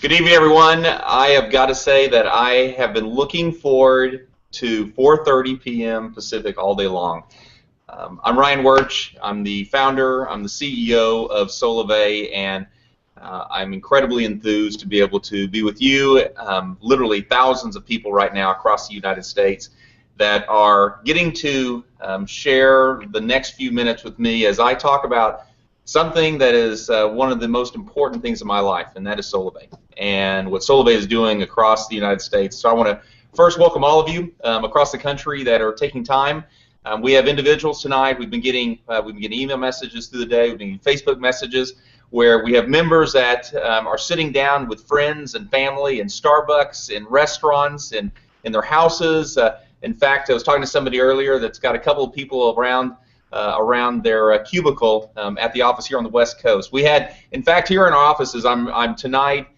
Good evening, everyone. I have got to say that I have been looking forward to 4:30 p.m. Pacific all day long. I'm Ryan Wirch. I'm the founder, I'm the CEO of Solavei, and I'm incredibly enthused to be able to be with you, literally thousands of people right now across the United States that are getting to share the next few minutes with me as I talk about something that is one of the most important things in my life, and that is Solavei and what Solavei is doing across the United States. So I want to first welcome all of you across the country that are taking time. We have individuals tonight. We've been getting email messages through the day. We've been getting Facebook messages where we have members that are sitting down with friends and family in Starbucks, in restaurants, in their houses. In fact, I was talking to somebody earlier that's got a couple of people around their cubicle at the office here on the West Coast. We had, in fact, here in our offices, I'm tonight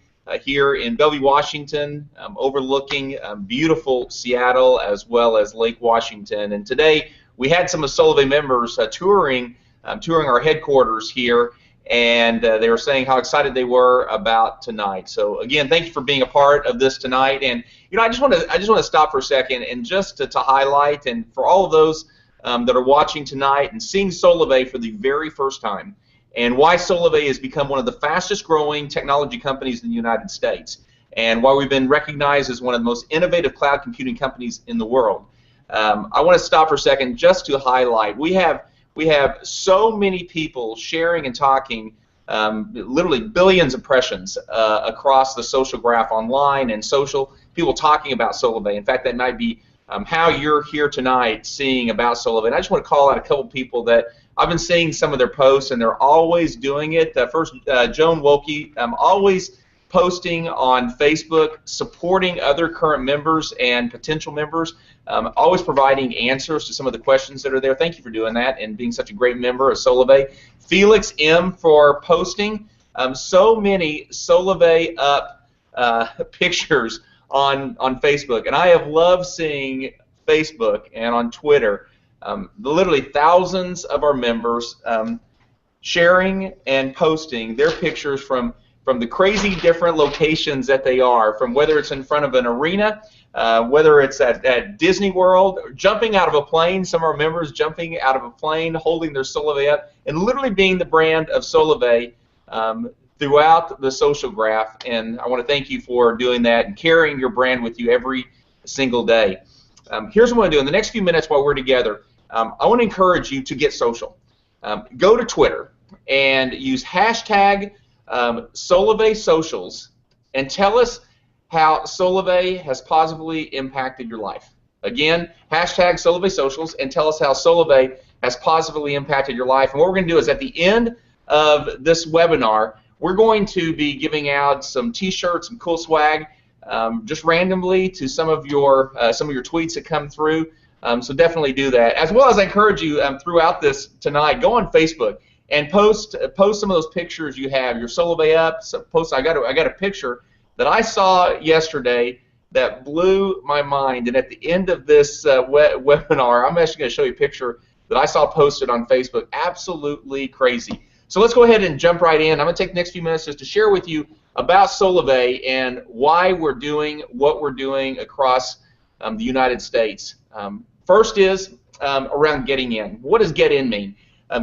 here in Bellevue, Washington, overlooking beautiful Seattle as well as Lake Washington. And today we had some of Solavei members touring our headquarters here, and they were saying how excited they were about tonight. So again, thank you for being a part of this tonight. And you know, I just want to stop for a second and just to highlight, and for all of those that are watching tonight and seeing Solavei for the very first time, and why Solavei has become one of the fastest growing technology companies in the United States, and why we've been recognized as one of the most innovative cloud computing companies in the world. I want to stop for a second just to highlight, we have so many people sharing and talking, literally billions of impressions across the social graph online and social, people talking about Solavei. In fact, that might be how you're here tonight seeing about Solavei. And I just want to call out a couple people that I've been seeing some of their posts, and they're always doing it. First, Joan Wilkie, always posting on Facebook, supporting other current members and potential members, always providing answers to some of the questions that are there. Thank you for doing that and being such a great member of Solavei. Felix M. for posting so many Solavei up pictures on Facebook, and I have loved seeing Facebook and on Twitter literally thousands of our members sharing and posting their pictures from the crazy different locations that they are, from whether it's in front of an arena, whether it's at Disney World, jumping out of a plane, some of our members jumping out of a plane, holding their Solavei up, and literally being the brand of Solavei throughout the social graph. And I want to thank you for doing that and carrying your brand with you every single day. Here's what I want to do in the next few minutes while we're together. I want to encourage you to get social. Go to Twitter and use hashtag Solavei Socials and tell us how Solavei has positively impacted your life. Again, hashtag Solavei Socials and tell us how Solavei has positively impacted your life. And what we're going to do is at the end of this webinar, we're going to be giving out some T-shirts, some cool swag, just randomly to some of your tweets that come through. So definitely do that. As well as I encourage you throughout this tonight, go on Facebook and post some of those pictures you have. Your Solavei up. So I got a picture that I saw yesterday that blew my mind. And at the end of this webinar, I'm actually going to show you a picture that I saw posted on Facebook. Absolutely crazy. So let's go ahead and jump right in. I'm going to take the next few minutes just to share with you about Solavei and why we're doing what we're doing across the United States. First is around getting in. What does get in mean?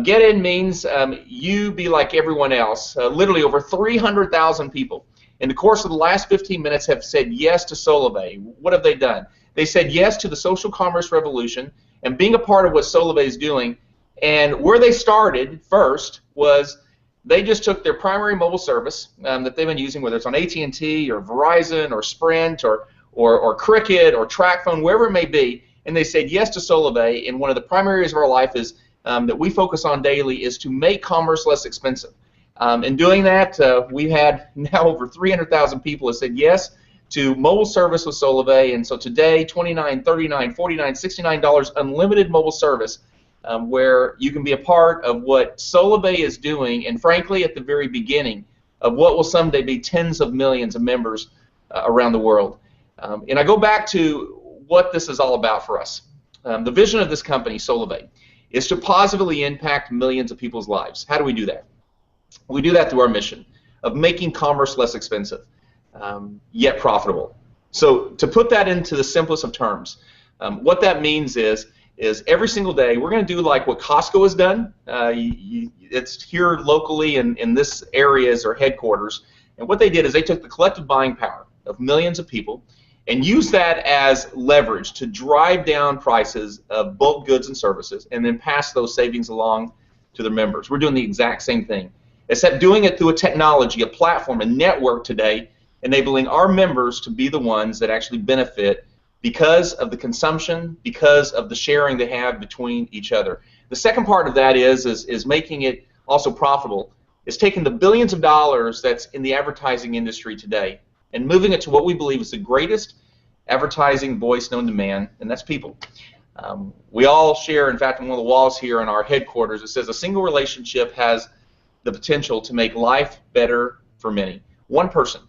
Get in means you be like everyone else. Literally over 300,000 people in the course of the last 15 minutes have said yes to Solavei. What have they done? They said yes to the social commerce revolution and being a part of what Solavei is doing. And where they started first was they just took their primary mobile service that they've been using, whether it's on AT&T or Verizon or Sprint or Cricket or TracFone, wherever it may be, and they said yes to Solavei. And one of the primary areas of our life is that we focus on daily is to make commerce less expensive. In doing that, we've had now over 300,000 people have said yes to mobile service with Solavei. And so today, $29, $39, $49, $69 unlimited mobile service, where you can be a part of what Solavei is doing, and frankly, at the very beginning of what will someday be tens of millions of members around the world. And I go back to what this is all about for us. The vision of this company, Solavei, is to positively impact millions of people's lives. How do we do that? We do that through our mission of making commerce less expensive. yet profitable. So to put that into the simplest of terms, what that means is every single day we're going to do like what Costco has done. It's here locally in this area as their headquarters. And what they did is they took the collective buying power of millions of people and used that as leverage to drive down prices of bulk goods and services and then pass those savings along to their members. We're doing the exact same thing, except doing it through a technology, a platform, a network today, enabling our members to be the ones that actually benefit because of the consumption, because of the sharing they have between each other. The second part of that is making it also profitable. It's taking the billions of dollars that's in the advertising industry today and moving it to what we believe is the greatest advertising voice known to man, and that's people. We all share, in fact, on one of the walls here in our headquarters, it says a single relationship has the potential to make life better for many. One person.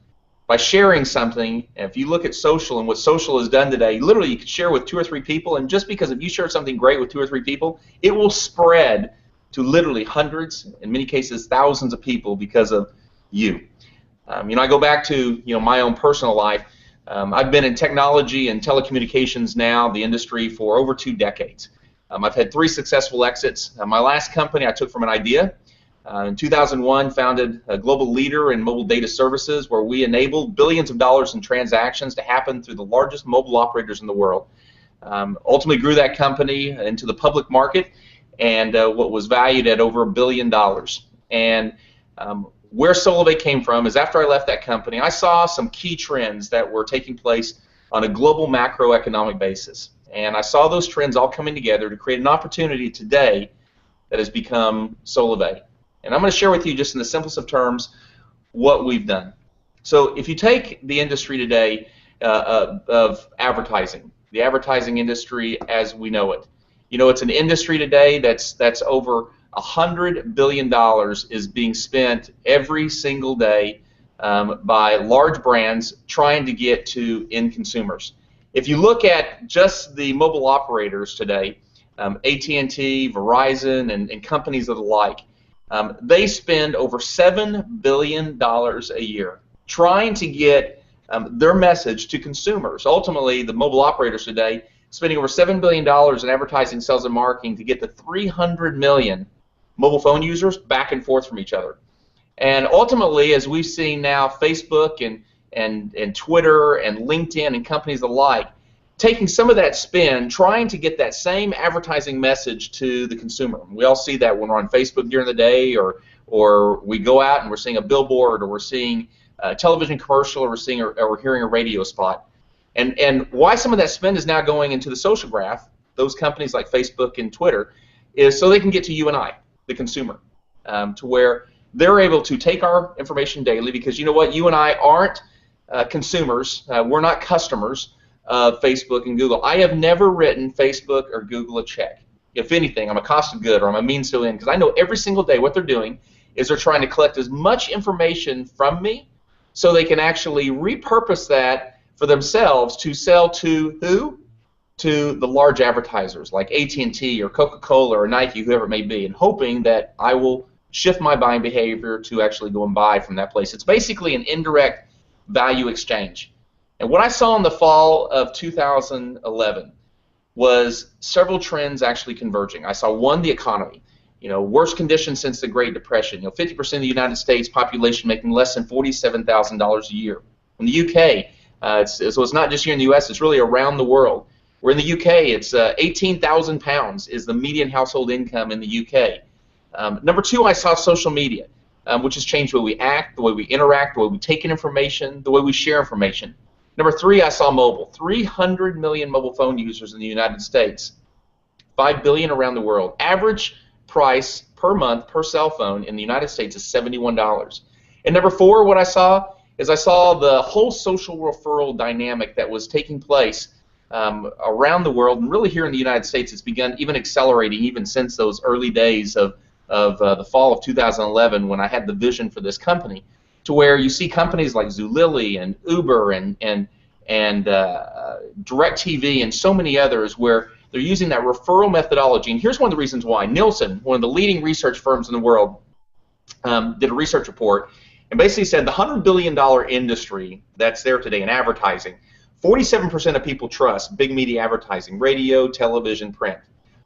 By sharing something, and if you look at social and what social has done today, literally you could share with 2 or 3 people, and just because if you share something great with 2 or 3 people, it will spread to literally hundreds, in many cases thousands of people because of you. I go back to my own personal life. I've been in technology and telecommunications now, the industry, for over 2 decades. I've had 3 successful exits. My last company I took from an idea. In 2001, founded a global leader in mobile data services where we enabled billions of dollars in transactions to happen through the largest mobile operators in the world. Ultimately grew that company into the public market and what was valued at over $1 billion. And where Solavei came from is after I left that company, I saw some key trends that were taking place on a global macroeconomic basis. And I saw those trends all coming together to create an opportunity today that has become Solavei. And I'm going to share with you just in the simplest of terms what we've done. So if you take the industry today of advertising, the advertising industry as we know it, it's an industry today that's over $100 billion is being spent every single day by large brands trying to get to end consumers. If you look at just the mobile operators today, AT&T, Verizon, and companies of the like, they spend over $7 billion a year trying to get their message to consumers. Ultimately, the mobile operators today spending over $7 billion in advertising, sales, and marketing to get the 300 million mobile phone users back and forth from each other. And ultimately, as we've seen now, Facebook and Twitter and LinkedIn and companies alike, taking some of that spin, trying to get that same advertising message to the consumer. We all see that when we're on Facebook during the day, or we go out and we're seeing a billboard, or we're seeing a television commercial, or we're hearing a radio spot. And why some of that spend is now going into the social graph, those companies like Facebook and Twitter, is so they can get to you and I, the consumer, to where they're able to take our information daily, because you know what, you and I aren't consumers, we're not customers of Facebook and Google. I have never written Facebook or Google a check. If anything, I'm a cost of good, or I'm a means to end, because I know every single day what they're doing is they're trying to collect as much information from me so they can actually repurpose that for themselves to sell to who? To the large advertisers like AT&T or Coca-Cola or Nike, whoever it may be, and hoping that I will shift my buying behavior to actually go and buy from that place. It's basically an indirect value exchange. And what I saw in the fall of 2011 was several trends actually converging. I saw one, the economy. Worst conditions since the Great Depression. 50% of the United States population making less than $47,000 a year. In the UK, so it's not just here in the US, it's really around the world. We're in the UK, it's 18,000 pounds is the median household income in the UK. Number 2, I saw social media, which has changed the way we act, the way we interact, the way we take in information, the way we share information. Number 3, I saw mobile. 300 million mobile phone users in the United States, 5 billion around the world. Average price per month per cell phone in the United States is $71. And number 4, what I saw is I saw the whole social referral dynamic that was taking place around the world, and really here in the United States, it's begun even accelerating even since those early days of the fall of 2011 when I had the vision for this company, to where you see companies like Zulily and Uber and DirecTV and so many others where they're using that referral methodology. And here's one of the reasons why. Nielsen, one of the leading research firms in the world, did a research report, and basically said the $100 billion industry that's there today in advertising, 47% of people trust big media advertising, radio, television, print.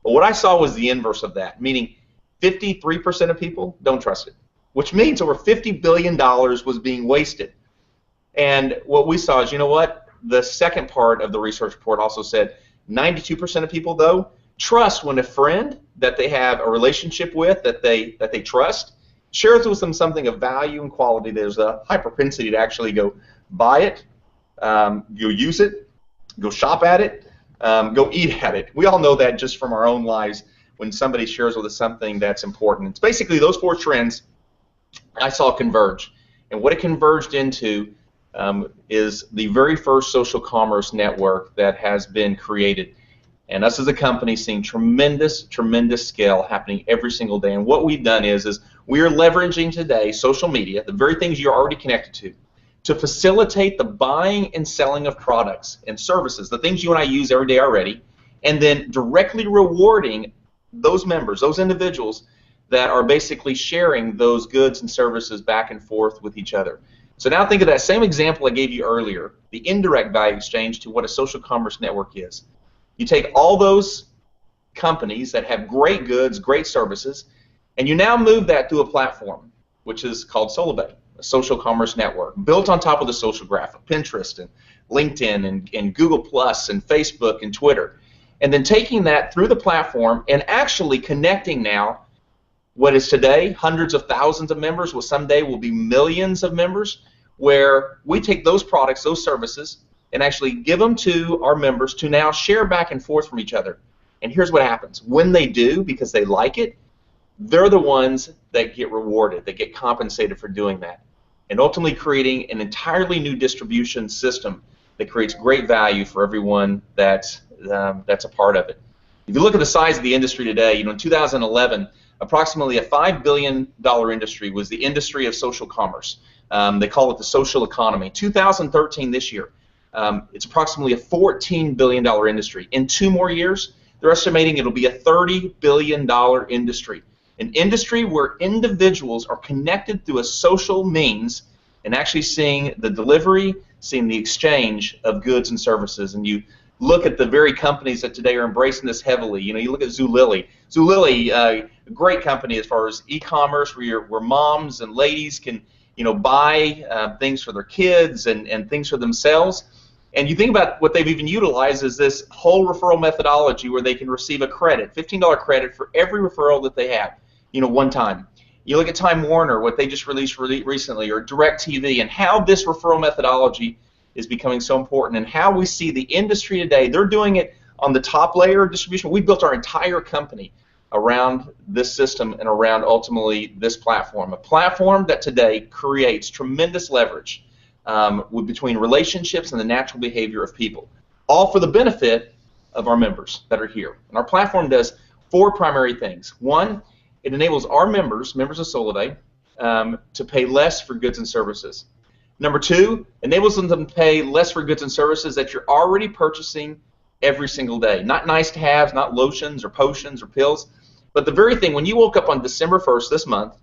But what I saw was the inverse of that, meaning 53% of people don't trust it, which means over $50 billion was being wasted. And what we saw is, you know what? The second part of the research report also said 92% of people, though, trust when a friend that they have a relationship with, that they trust, shares with them something of value and quality. There's a high propensity to actually go buy it, go use it, go shop at it, go eat at it. We all know that just from our own lives when somebody shares with us something that's important. It's basically those four trends I saw converge. And what it converged into is the very first social commerce network that has been created. And us as a company seeing tremendous, tremendous scale happening every single day. And what we've done is we are leveraging today social media, the very things you're already connected to facilitate the buying and selling of products and services, the things you and I use every day already, and then directly rewarding those members, those individuals that are basically sharing those goods and services back and forth with each other. So now think of that same example I gave you earlier, the indirect value exchange, to what a social commerce network is. You take all those companies that have great goods, great services, and you now move that to a platform, which is called Solavei, a social commerce network, built on top of the social graph of Pinterest and LinkedIn and Google Plus and Facebook and Twitter. And then taking that through the platform and actually connecting now what is today hundreds of thousands of members, what someday will be millions of members, where we take those products, those services, and actually give them to our members to now share back and forth from each other. And here's what happens. When they do, because they like it, they're the ones that get rewarded, that get compensated for doing that, and ultimately creating an entirely new distribution system that creates great value for everyone that's a part of it. If you look at the size of the industry today, in 2011, approximately a $5 billion industry was the industry of social commerce. They call it the social economy. 2013, this year, it's approximately a $14 billion industry. In 2 more years, they're estimating it'll be a $30 billion industry. An industry where individuals are connected through a social means and actually seeing the delivery, seeing the exchange of goods and services. And you look at the very companies that today are embracing this heavily. You look at Zulily. Zulily, a great company as far as e-commerce, where moms and ladies can buy things for their kids and things for themselves. And you think about what they've even utilized is this whole referral methodology where they can receive a credit, $15 credit for every referral that they have, one time. You look at Time Warner, what they just released recently, or DirecTV, and how this referral methodology is becoming so important, and how we see the industry today. They're doing it on the top layer of distribution. We built our entire company around this system and around ultimately this platform, a platform that today creates tremendous leverage between relationships and the natural behavior of people, all for the benefit of our members that are here. And our platform does 4 primary things. One, it enables our members of Solavei, to pay less for goods and services. Number 2, enables them to pay less for goods and services that you're already purchasing every single day. Not nice to haves, not lotions or potions or pills, but the very thing, when you woke up on December 1st this month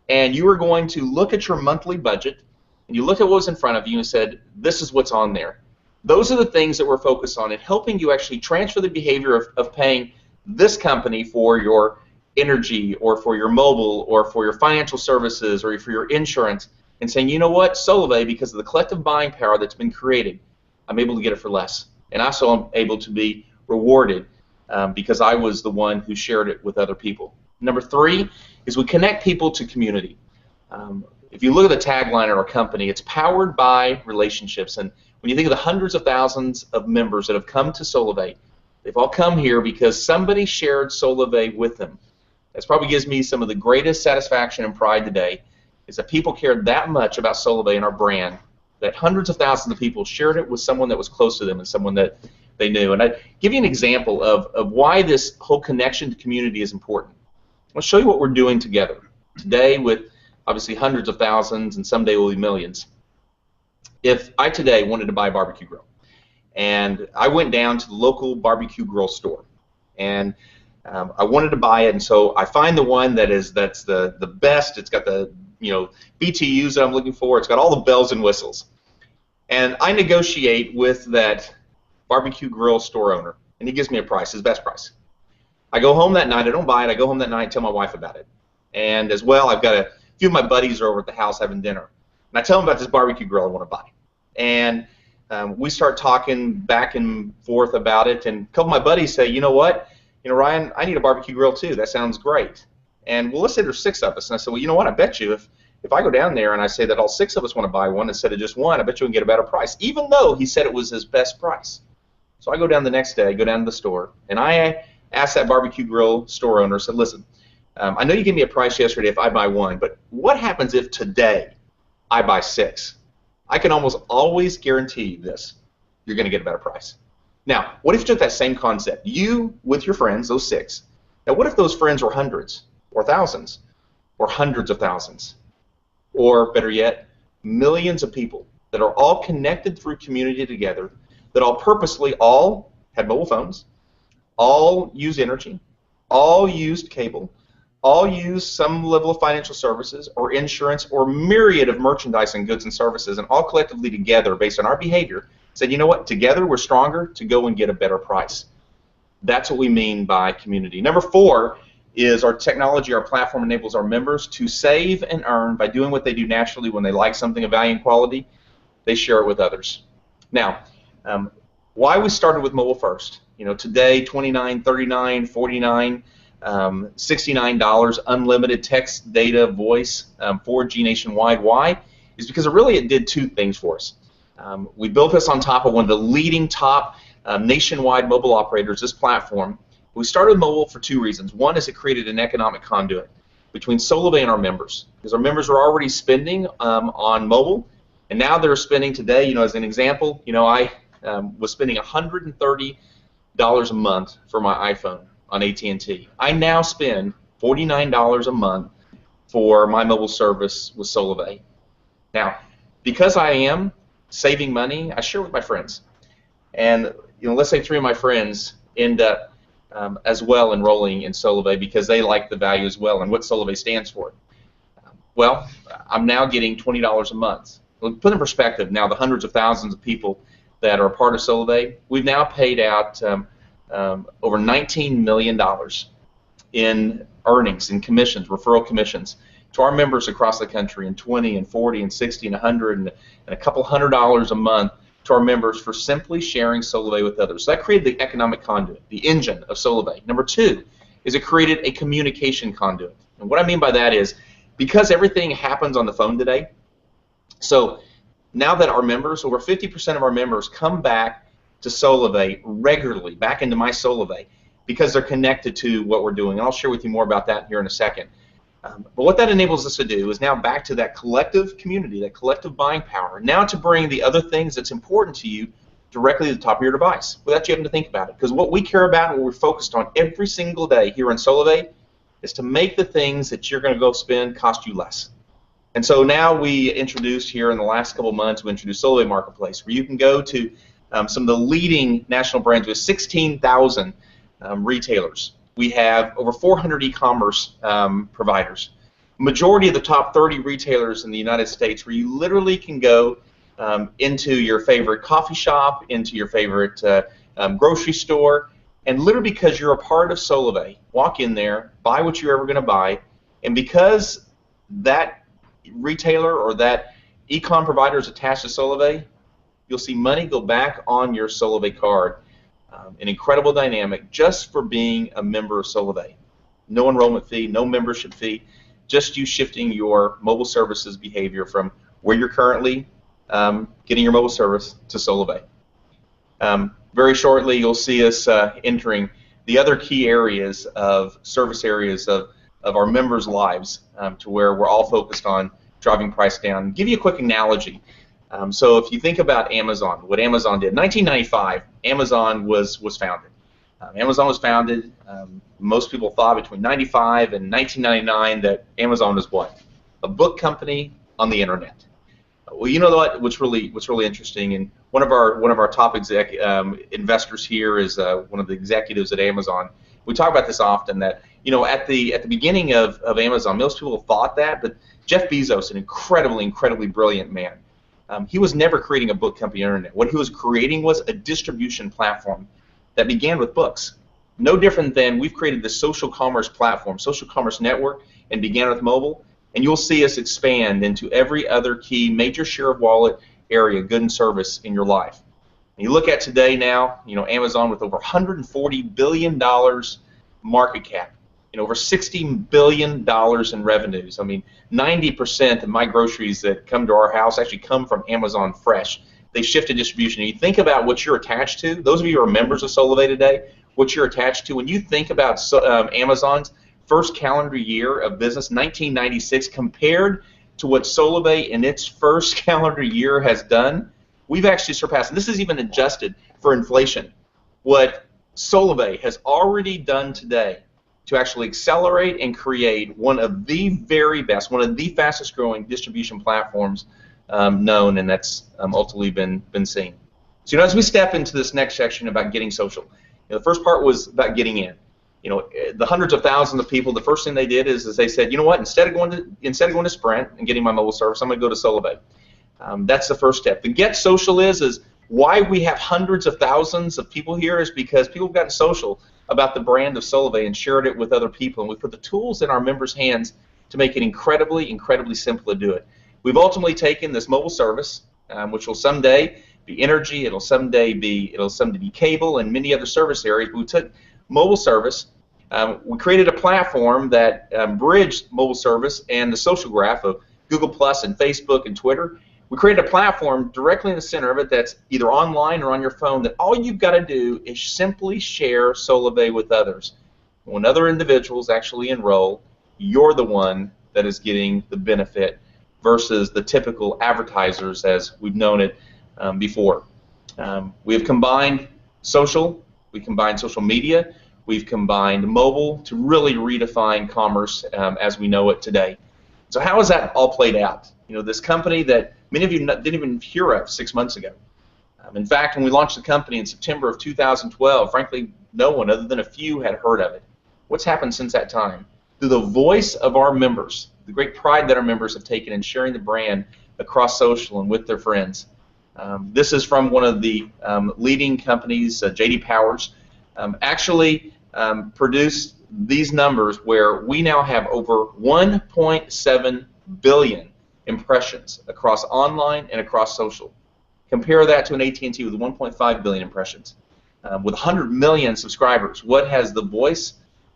and you were going to look at your monthly budget and you look at what was in front of you and said, this is what's on there. Those are the things that we're focused on in helping you actually transfer the behavior of paying this company for your energy or for your mobile or for your financial services or for your insurance, and saying, you know what, Solavei, because of the collective buying power that's been created, I'm able to get it for less. And also I'm able to be rewarded because I was the one who shared it with other people. Number 3 is we connect people to community. If you look at the tagline of our company, it's powered by relationships. And when you think of the hundreds of thousands of members that have come to Solavei, they've all come here because somebody shared Solavei with them. That probably gives me some of the greatest satisfaction and pride today, is that people cared that much about Solavei and our brand, that hundreds of thousands of people shared it with someone that was close to them and someone that they knew. And I give you an example of why this whole connection to community is important. I'll show you what we're doing together today with obviously hundreds of thousands, and someday will be millions. If I today wanted to buy a barbecue grill, and I went down to the local barbecue grill store, and I wanted to buy it, and so I find the one that's the best. It's got the BTUs that I'm looking for. It's got all the bells and whistles. And I negotiate with that barbecue grill store owner, and he gives me a price, his best price. I go home that night. I don't buy it. I go home that night and tell my wife about it. And as well, I've got a few of my buddies are over at the house having dinner. And I tell them about this barbecue grill I want to buy. And we start talking back and forth about it. And a couple of my buddies say, you know what? Ryan, I need a barbecue grill too. That sounds great. And well, let's say there's 6 of us. And I said, well, you know what? I bet you if I go down there and I say that all 6 of us want to buy one instead of just one, I bet you we can get a better price, even though he said it was his best price. So I go down the next day, go down to the store, and I asked that barbecue grill store owner, said, listen, I know you gave me a price yesterday if I buy one, but what happens if today I buy 6? I can almost always guarantee this. You're going to get a better price. Now, what if you took that same concept, you with your friends, those 6, now what if those friends were hundreds or thousands or hundreds of thousands? Or better yet, millions of people that are all connected through community together, that all purposely all had mobile phones, all use energy, all used cable, all use some level of financial services or insurance or myriad of merchandise and goods and services, and all collectively together based on our behavior said, you know what, together we're stronger to go and get a better price. That's what we mean by community. Number 4 is our technology, our platform enables our members to save and earn by doing what they do naturally when they like something of value and quality. They share it with others. Now, why we started with mobile first. Today, $29, $39, $49, $69, unlimited text, data, voice, 4G nationwide. Why? Is because it did 2 things for us. We built this on top of one of the leading top nationwide mobile operators, this platform. We started mobile for 2 reasons. One is it created an economic conduit between Solavei and our members, because our members were already spending on mobile, and now they're spending today, as an example, I was spending $130 a month for my iPhone on AT&T. I now spend $49 a month for my mobile service with Solavei. Now, because I am saving money, I share with my friends. And let's say 3 of my friends end up as well enrolling in Solavei because they like the value as well and what Solavei stands for. Well, I'm now getting $20 a month. Well, put in perspective now the hundreds of thousands of people that are a part of Solavei, we've now paid out over $19 million in earnings, in commissions, referral commissions, to our members across the country in 20 and 40 and 60 and 100 and a couple $100 a month to our members for simply sharing Solavei with others. So that created the economic conduit, the engine of Solavei. Number 2 is it created a communication conduit. And what I mean by that is because everything happens on the phone today, so now that our members, over 50% of our members, come back to Solavei regularly, back into my Solavei, because they're connected to what we're doing. And I'll share with you more about that here in a second. But what that enables us to do is now back to that collective community, that collective buying power, now to bring the other things that's important to you directly to the top of your device without you having to think about it. Because what we care about and what we're focused on every single day here in Solavei is to make the things that you're going to go spend cost you less. And so now we introduced here in the last couple of months, we introduced Solavei Marketplace, where you can go to some of the leading national brands with 16,000 retailers. We have over 400 e-commerce providers. Majority of the top 30 retailers in the United States where you literally can go into your favorite coffee shop, into your favorite grocery store, and literally because you're a part of Solavei, walk in there, buy what you're ever going to buy, and because that retailer or that e-com provider is attached to Solavei, you'll see money go back on your Solavei card. An incredible dynamic just for being a member of Solavei. No enrollment fee, no membership fee, just you shifting your mobile services behavior from where you're currently getting your mobile service to Solavei. Very shortly, you'll see us entering the other key areas of service areas of our members' lives to where we're all focused on driving price down. I'll give you a quick analogy. So if you think about Amazon, what Amazon did, in 1995, Amazon was founded. Amazon was founded, most people thought between 95 and 1999 that Amazon was what? A book company on the internet. Well, you know what? What's really interesting, and one of our top investors here is one of the executives at Amazon. We talk about this often that at the beginning of Amazon, most people thought that, but Jeff Bezos, an incredibly brilliant man. He was never creating a book company on the internet. What he was creating was a distribution platform that began with books. No different than we've created this social commerce platform, social commerce network, and began with mobile. And you'll see us expand into every other key major share of wallet area, good and service in your life. And you look at today now, Amazon with over $140 billion market cap, over $60 billion in revenues. I mean, 90% of my groceries that come to our house actually come from Amazon Fresh. They shifted distribution. And you think about what you're attached to. Those of you who are members of Solavei today, what you're attached to. When you think about Amazon's first calendar year of business, 1996, compared to what Solavei in its first calendar year has done, we've actually surpassed, and this is even adjusted for inflation, what Solavei has already done today to actually accelerate and create one of the very best, one of the fastest growing distribution platforms known, and that's ultimately been seen. So as we step into this next section about getting social, the first part was about getting in. The hundreds of thousands of people, the first thing they did is they said, you know what, instead of going to Sprint and getting my mobile service, I'm going to go to Solavei. That's the first step. The get social is why we have hundreds of thousands of people here is because people have gotten social about the brand of Solavei and shared it with other people, and we put the tools in our members' hands to make it incredibly simple to do it. We've ultimately taken this mobile service, which will someday be energy, it'll someday be cable and many other service areas. But we took mobile service, we created a platform that bridged mobile service and the social graph of Google Plus and Facebook and Twitter. We created a platform directly in the center of it that's either online or on your phone that all you've got to do is simply share Solavei with others. When other individuals actually enroll, you're the one that is getting the benefit versus the typical advertisers as we've known it before. We have combined social, we combined social media, we've combined mobile to really redefine commerce as we know it today. So how has that all played out? This company that many of you didn't even hear of 6 months ago. In fact, when we launched the company in September of 2012, frankly, no one other than a few had heard of it. What's happened since that time? Through the voice of our members, the great pride that our members have taken in sharing the brand across social and with their friends. This is from one of the leading companies, J.D. Powers, actually produced these numbers where we now have over 1.7 billion impressions across online and across social. Compare that to an AT&T with 1.5 billion impressions. With 100 million subscribers, what has the voice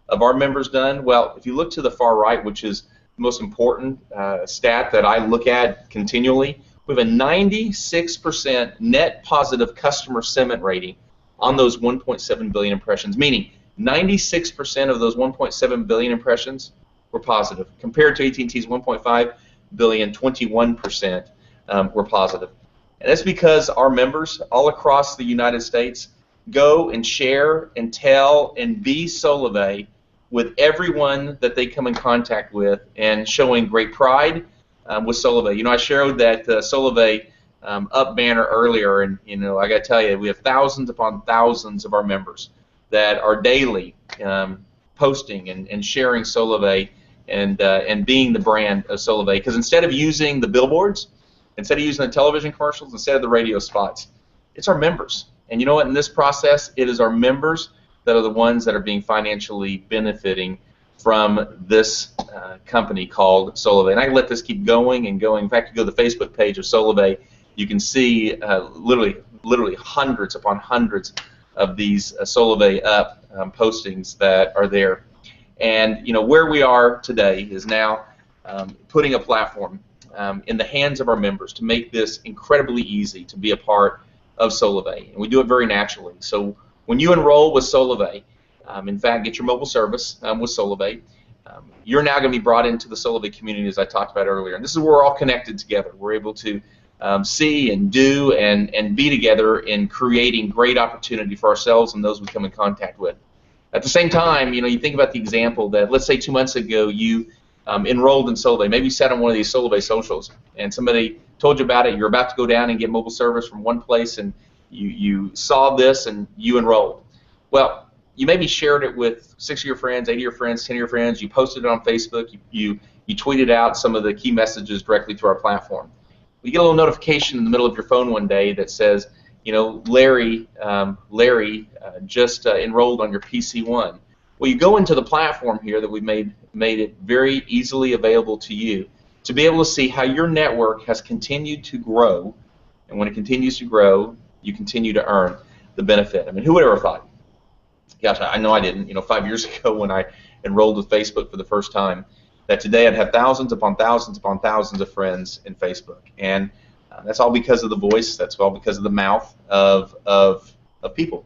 of our members done? Well, if you look to the far right, which is the most important stat that I look at continually, we have a 96% net positive customer sentiment rating on those 1.7 billion impressions, meaning 96% of those 1.7 billion impressions were positive. Compared to AT&T's 1.5 billion, 21% were positive. And that's because our members all across the United States go and share and tell and be Solavei with everyone that they come in contact with, and showing great pride with Solavei. I showed that Solavei up banner earlier, and I got to tell you, we have thousands upon thousands of our members that are daily posting and sharing Solavei and being the brand of Solavei. Because instead of using the billboards, instead of using the television commercials, instead of the radio spots, it's our members. And you know what? In this process, it is our members that are the ones that are being financially benefiting from this company called Solavei. And I can let this keep going and going. In fact, you go to the Facebook page of Solavei, you can see literally hundreds upon hundreds of these Solavei Up postings that are there. And where we are today is now putting a platform in the hands of our members to make this incredibly easy to be a part of Solavei. And we do it very naturally. So when you enroll with Solavei, in fact, get your mobile service with Solavei, you're now going to be brought into the Solavei community, as I talked about earlier. And this is where we're all connected together. We're able to see and do and be together in creating great opportunity for ourselves and those we come in contact with. At the same time, you think about the example that, let's say 2 months ago, you enrolled in Solavei. Maybe you sat on one of these Solavei socials, and somebody told you about it. You're about to go down and get mobile service from one place, and you saw this and you enrolled. Well, you maybe shared it with 6 of your friends, 8 of your friends, 10 of your friends. You posted it on Facebook. You you tweeted out some of the key messages directly through our platform. You get a little notification in the middle of your phone one day that says, Larry just enrolled on your PC1. Well, you go into the platform here that we've made it very easily available to you to be able to see how your network has continued to grow, and when it continues to grow, you continue to earn the benefit. I mean, who would ever thought? Gosh, I know I didn't. 5 years ago when I enrolled with Facebook for the first time, that today I'd have thousands upon thousands upon thousands of friends in Facebook, and that's all because of the voice. That's all because of the mouth of people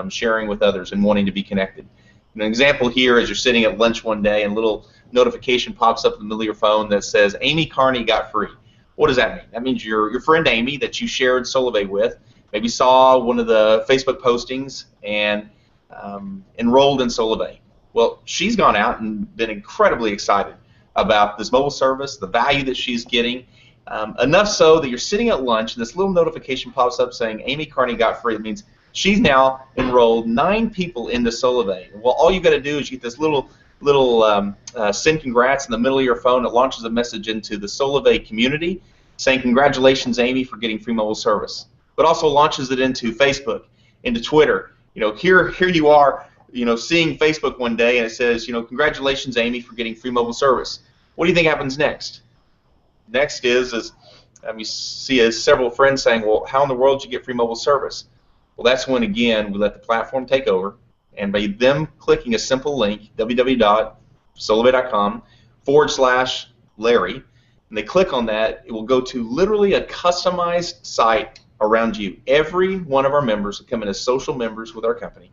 sharing with others and wanting to be connected. An example here is you're sitting at lunch one day and a little notification pops up in the middle of your phone that says Amy Carney got free. What does that mean? That means your friend Amy that you shared Solavei with maybe saw one of the Facebook postings and enrolled in Solavei. Well, she's gone out and been incredibly excited about this mobile service, the value that she's getting, enough so that you're sitting at lunch and this little notification pops up saying Amy Carney got free. It means she's now enrolled 9 people into Solavei. Well, all you got to do is you get this little send congrats in the middle of your phone. It launches a message into the Solavei community saying congratulations, Amy, for getting free mobile service. But also launches it into Facebook, into Twitter. Here you are, seeing Facebook one day and it says, congratulations, Amy, for getting free mobile service. What do you think happens next? Next is you see several friends saying, well, how in the world did you get free mobile service? Well, that's when, again, we let the platform take over, and by them clicking a simple link, www.solavei.com/Larry, and they click on that, it will go to literally a customized site around you. Every one of our members who come in as social members with our company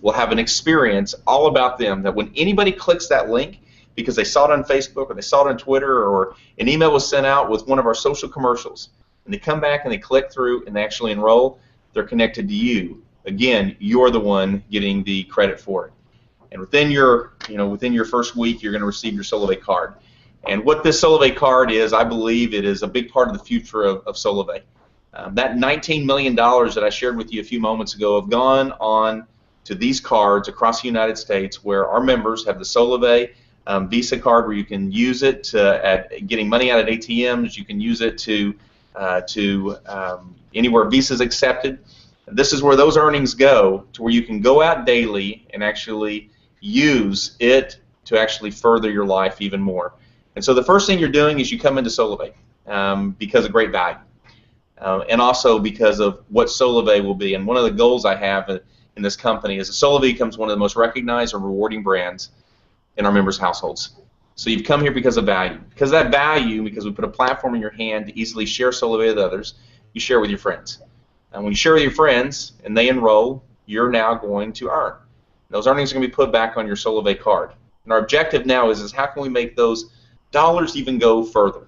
will have an experience all about them, that when anybody clicks that link, because they saw it on Facebook or they saw it on Twitter or an email was sent out with one of our social commercials, and they come back and they click through and they actually enroll, they're connected to you. Again, you're the one getting the credit for it. And within your first week, you're going to receive your Solavei card. And what this Solavei card is, I believe it is a big part of the future of Solavei. That $19 million that I shared with you a few moments ago have gone on to these cards across the United States, where our members have the Solavei Visa card where you can use it at getting money out at ATMs. You can use it to anywhere Visa is accepted. This is where those earnings go, to where you can go out daily and actually use it to actually further your life even more. And so the first thing you're doing is you come into Solavei because of great value, and also because of what Solavei will be. And one of the goals I have in this company is that Solavei becomes one of the most recognized and rewarding brands in our members' households. So you've come here because of value. Because of that value, because we put a platform in your hand to easily share Solavei with others, you share with your friends. And when you share with your friends and they enroll, you're now going to earn. Those earnings are going to be put back on your Solavei card. And our objective now is how can we make those dollars even go further?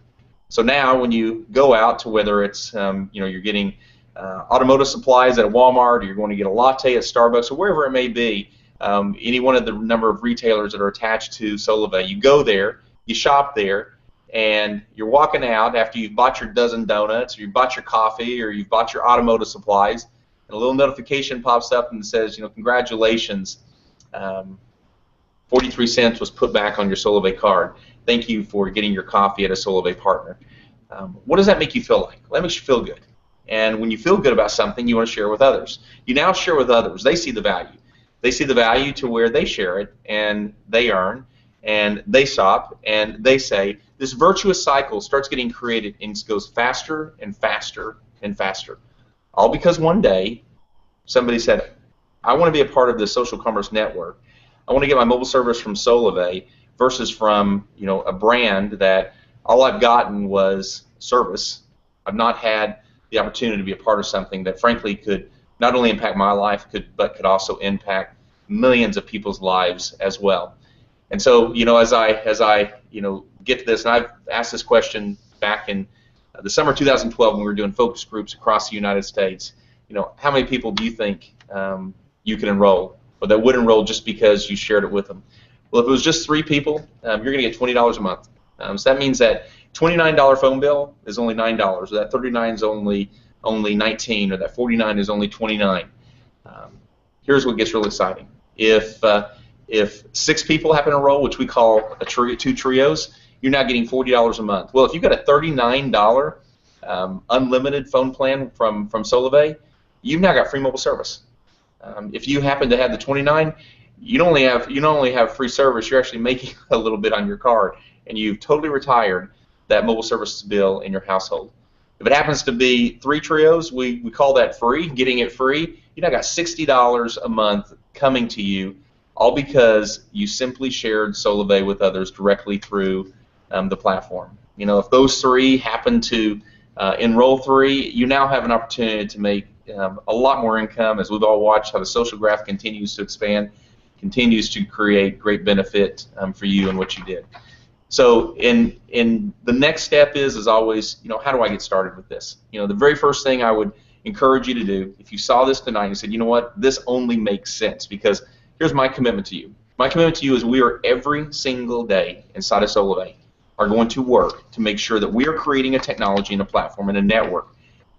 So now when you go out to whether it's you're getting automotive supplies at a Walmart, or you're going to get a latte at Starbucks, or wherever it may be, any one of the number of retailers that are attached to Solavei, you go there, you shop there, and you're walking out after you've bought your dozen donuts, or you've bought your coffee, or you've bought your automotive supplies, and a little notification pops up and says, congratulations, 43 cents was put back on your Solavei card. Thank you for getting your coffee at a Solavei partner. What does that make you feel like? Well, that makes you feel good. And when you feel good about something, you want to share with others. You now share with others. They see the value. They see the value to where they share it, and they earn, and they shop, and they say, this virtuous cycle starts getting created and goes faster and faster and faster. All because one day somebody said, I want to be a part of this social commerce network. I want to get my mobile service from Solavei versus from a brand that all I've gotten was service. I've not had the opportunity to be a part of something that frankly could not only impact my life, but could also impact millions of people's lives as well. And so, as I get to this, and I've asked this question back in the summer of 2012 when we were doing focus groups across the United States. How many people do you think you could enroll, or that would enroll just because you shared it with them? Well, if it was just 3 people, you're going to get $20 a month. So that means that $29 phone bill is only $9, or that $39 is only $19, or that $49 is only $29. Here's what gets really exciting. If If 6 people happen to enroll, which we call a two trios, you're now getting $40 a month. Well, if you've got a $39 unlimited phone plan from Solavei, you've now got free mobile service. If you happen to have the 29, you not only have free service, you're actually making a little bit on your card, and you've totally retired that mobile service bill in your household. If it happens to be 3 trios, we call that free, getting it free. You now got $60 a month coming to you, all because you simply shared Solavei with others directly through the platform. If those 3 happen to enroll 3, you now have an opportunity to make a lot more income, as we've all watched how the social graph continues to expand, continues to create great benefit for you and what you did. So in the next step is always, how do I get started with this? The very first thing I would encourage you to do, if you saw this tonight and you said, you know what, this only makes sense, because here's my commitment to you. My commitment to you is we are every single day inside of Solavei are going to work to make sure that we are creating a technology and a platform and a network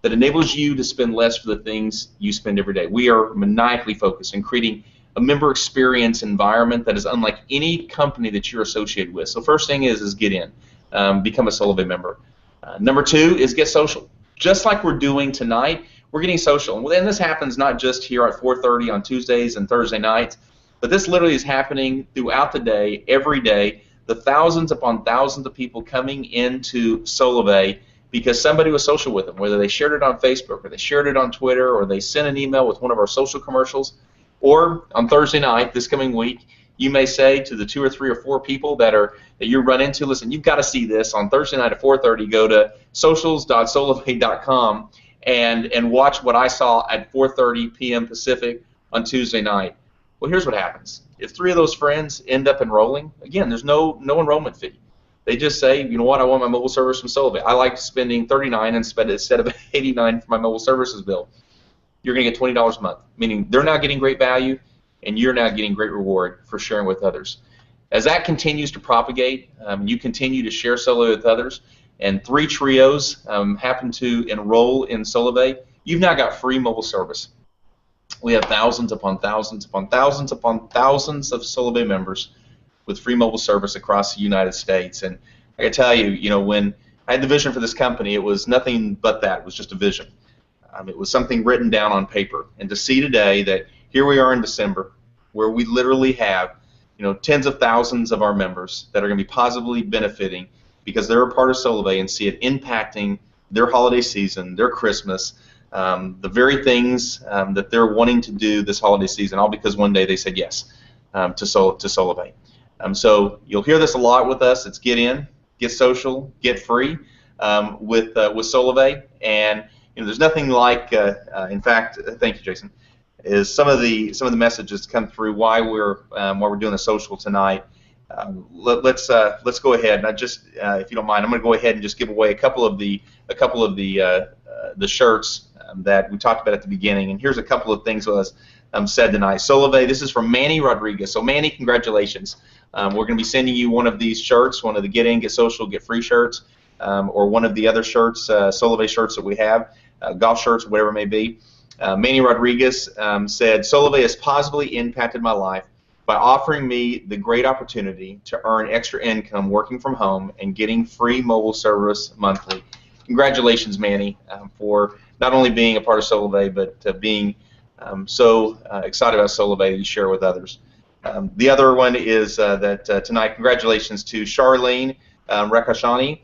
that enables you to spend less for the things you spend every day. We are maniacally focused in creating a member experience environment that is unlike any company that you're associated with. So first thing is get in, become a Solavei member. Number 2 is get social. Just like we're doing tonight, we're getting social. And this happens not just here at 4:30 on Tuesdays and Thursday nights, but this literally is happening throughout the day, every day. The thousands upon thousands of people coming into Solavei because somebody was social with them, whether they shared it on Facebook or they shared it on Twitter or they sent an email with one of our social commercials. Or on Thursday night, this coming week, you may say to the 2 or 3 or 4 people that you run into, listen, you've got to see this on Thursday night at 4:30. Go to socials.solavei.com and watch what I saw at 4:30 p.m. Pacific on Tuesday night. Well, here's what happens. If 3 of those friends end up enrolling, again, there's no enrollment fee. They just say, you know what, I want my mobile service from Solavei. I like spending $39 instead of $89 for my mobile services bill. You're going to get $20 a month, meaning they're now getting great value, and you're now getting great reward for sharing with others. As that continues to propagate, you continue to share Solavei with others, and 3 trios happen to enroll in Solavei, you've now got free mobile service. We have thousands upon thousands upon thousands upon thousands of Solavei members with free mobile service across the United States. And I can tell you, when I had the vision for this company, it was nothing but that. It was just a vision. It was something written down on paper. And to see today that here we are in December, where we literally have, tens of thousands of our members that are going to be positively benefiting because they're a part of Solavei and see it impacting their holiday season, their Christmas, the very things that they're wanting to do this holiday season, all because one day they said yes to Solavei. So you'll hear this a lot with us. It's get in, get social, get free with Solavei, and there's nothing like. In fact, thank you, Jason. Is some of the messages come through why we're doing the social tonight. Let's go ahead. And I just, if you don't mind, I'm going to go ahead and just give away a couple of the shirts that we talked about at the beginning. And here's a couple of things that was said tonight. Solavei, this is from Manny Rodriguez. So Manny, congratulations. We're going to be sending you one of these shirts, one of the Get In, Get Social, Get Free shirts, or one of the other shirts, Solavei shirts that we have, golf shirts, whatever it may be. Manny Rodriguez said, Solavei has positively impacted my life by offering me the great opportunity to earn extra income working from home and getting free mobile service monthly. Congratulations, Manny, for not only being a part of Solavei, but being so excited about Solavei that you share with others. The other one is that tonight, congratulations to Charlene Rekashani.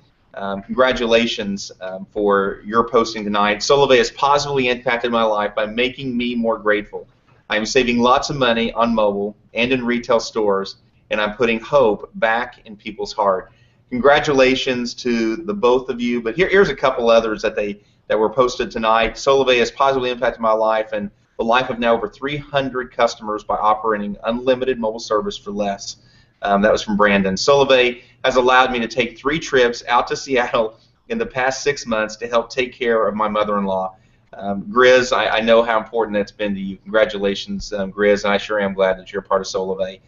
Congratulations for your posting tonight. Solavei has positively impacted my life by making me more grateful. I am saving lots of money on mobile and in retail stores, and I'm putting hope back in people's heart. Congratulations to the both of you. But here's a couple others that were posted tonight. Solavei has positively impacted my life and the life of now over 300 customers by operating unlimited mobile service for less. That was from Brandon. Solavei has allowed me to take 3 trips out to Seattle in the past 6 months to help take care of my mother-in-law. Grizz, I know how important that's been to you. Congratulations, Grizz, and I sure am glad that you're a part of Solavei.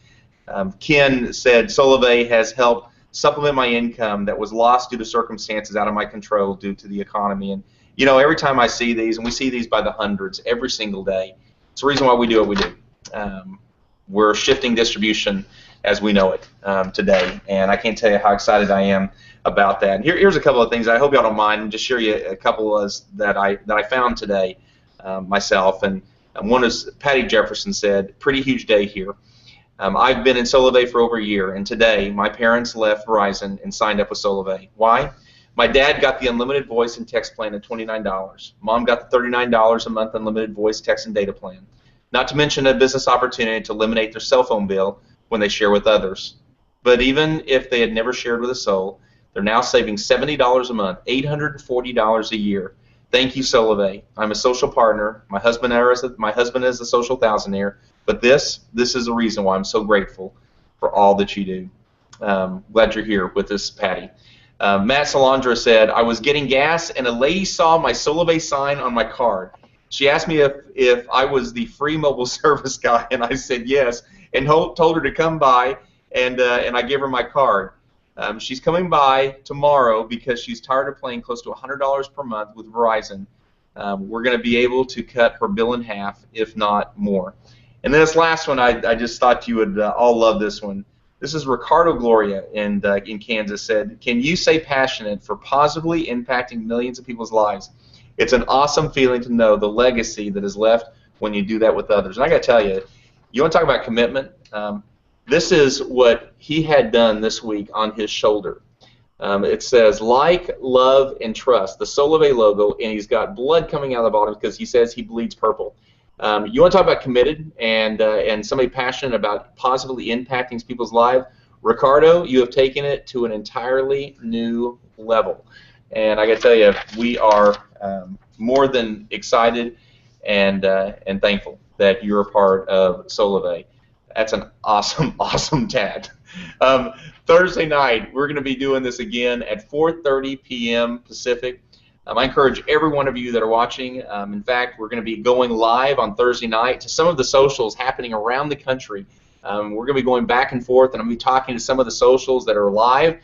Ken said, Solavei has helped supplement my income that was lost due to circumstances out of my control due to the economy. And every time I see these, and we see these by the hundreds every single day, it's the reason why we do what we do. we're shifting distribution as we know it today, and I can't tell you how excited I am about that. Here's a couple of things. I hope y'all don't mind. I'll just share you a couple of that I found today myself. And one is Patty Jefferson said, "Pretty huge day here. I've been in Solavei for over a year, and today my parents left Verizon and signed up with Solavei. Why? My dad got the unlimited voice and text plan at $29. Mom got the $39 a month unlimited voice, text, and data plan. Not to mention a business opportunity to eliminate their cell phone bill when they share with others. But even if they had never shared with a soul, they're now saving $70 a month, $840 a year. Thank you, Solavei. I'm a social partner. My husband is a social thousandaire. But this is the reason why I'm so grateful for all that you do." Glad you're here with us, Patty. Matt Salandra said, "I was getting gas and a lady saw my Solavei sign on my card. She asked me if I was the free mobile service guy, and I said yes, and told her to come by, and I gave her my card. She's coming by tomorrow because she's tired of paying close to $100 per month with Verizon. We're going to be able to cut her bill in half, if not more." And then this last one, I just thought you would all love this one. This is Ricardo Gloria in Kansas said, "Can you say passionate for positively impacting millions of people's lives? It's an awesome feeling to know the legacy that is left when you do that with others." And I got to tell you, you want to talk about commitment? This is what he had done this week on his shoulder. It says, "Like, love, and trust," the Solavei logo, and he's got blood coming out of the bottom because he says he bleeds purple. You want to talk about committed and somebody passionate about positively impacting people's lives? Ricardo, you have taken it to an entirely new level. And I got to tell you, we are more than excited and thankful that you're a part of Solavei. That's an awesome, awesome tat. Thursday night, we're going to be doing this again at 4:30 p.m. Pacific. I encourage every one of you that are watching. In fact, we're going to be going live on Thursday night to some of the socials happening around the country. We're going to be going back and forth, and I'm going to be talking to some of the socials that are live,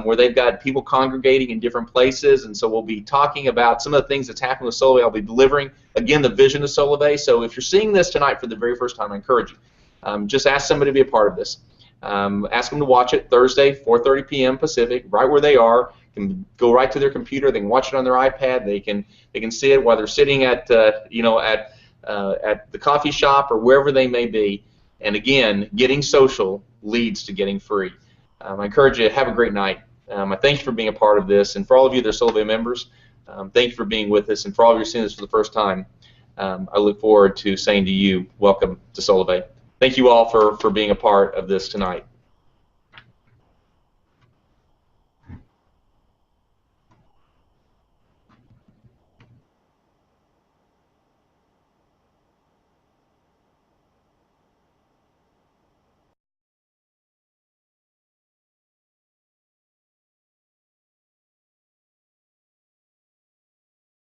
where they've got people congregating in different places, and so we'll be talking about some of the things that's happening with Solavei. I'll be delivering, again, the vision of Solavei. So if you're seeing this tonight for the very first time, I encourage you. Just ask somebody to be a part of this. Ask them to watch it Thursday, 4:30 p.m. Pacific, right where they are. Can go right to their computer. They can watch it on their iPad. They can see it while they're sitting at at the coffee shop or wherever they may be. And again, getting social leads to getting free. I encourage you to have a great night. I thank you for being a part of this, and for all of you that are Solavei members, thank you for being with us. And for all of you seeing this for the first time, I look forward to saying to you, welcome to Solavei. Thank you all for being a part of this tonight.